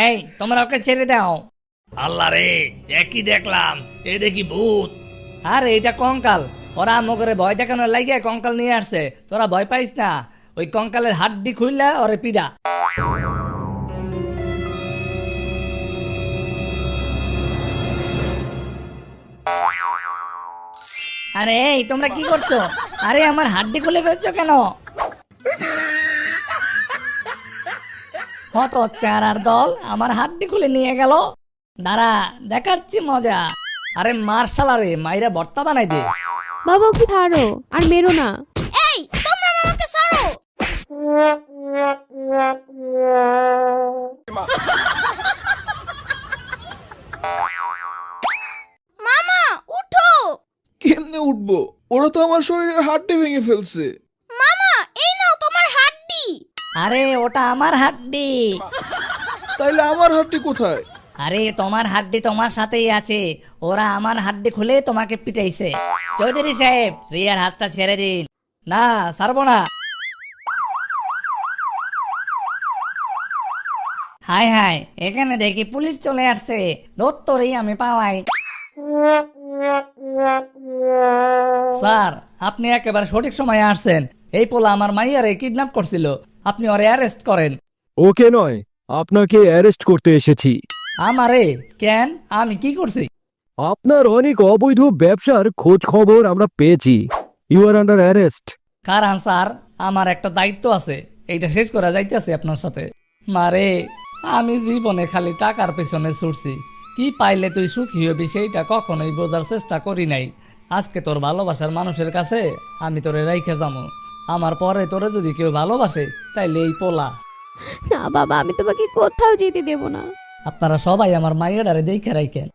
এই তোমরা ওকে ছেড়ে দাও। আল্লাহ রে, একই দেখলাম, এ দেখি ভূত। আরে এটা কঙ্কাল, ওরা আমগরে ভয় দেখানোর লাগিয়ে কঙ্কাল নিয়ে আসছে। তোরা ভয় পাইস না, ওই কঙ্কালের হাড্ডি খুললা ওরে পিডা। আরে এই তোমরা কি করছো? আরে আমার হাড্ডি খুলে ফেলছো কেন? হত চারার দল আমার হাড্ডি খুলে নিয়ে গেল। দাঁড়া দেখাচ্ছি মজা। আরে মার্শাল, আরে মাইরা ভর্তা বানাই দে। বাবা কি ছাড়ো, আর মেরো না। এই তোমরা মামাকে ছাড়ো। মামা উঠো। কেমনে উঠবো? ওরা তো আমার শরীরের হাড্ডি ভেঙে ফেলছে। মামা এই নাও তোমার হাড্ডি। আরে ওটা আমার হাড্ডি। তাইলে আমার হাড্ডি কোথায়? আরে তোমার হাড্ডি তোমার সাথেই আছে। ওরা আমার হাড্ডি খুলে তোমাকে পিটাইছে। চৌধুরী সাহেব, রিয়ার হাতটা ছেড়ে দিন। না, ছাড়বো না। হাই হাই, এখানে দেখি পুলিশ চলে আসছে। দত্তরেই আমি পালাই। স্যার, আপনি একেবারে সঠিক সময়ে আসছেন। এই পোলা আমার মাইয়ারে কিডন্যাপ করছিল, আপনি ওরে অ্যারেস্ট করেন। ওকে নয়, আপনাকে অ্যারেস্ট করতে এসেছি। আমারে কেন? আমি কি করছি? আপনার অনেক অবৈধ ব্যবসার খোঁজ খবর আমরা পেয়েছি। You are under arrest. কারণ স্যার, আমার একটা দায়িত্ব আছে, এইটা শেষ করা যাইতেছে আপনার সাথে। মারে, আমি জীবনে খালি টাকার পেছনে ছুটছি। কি পাইলে তুই সুখী হবি সেইটা কখনোই বোঝার চেষ্টা করি নাই। আজকে তোর ভালোবাসার মানুষের কাছে আমি তোরে রাইখে যাবো। আমার পরে তোরে যদি কেউ ভালোবাসে তাইলে এই পোলা। না বাবা, আমি তোমাকে কোথাও যেতে দেব না। আপনারা সবাই আমার মাইয়াডারে দেখে রাখেন।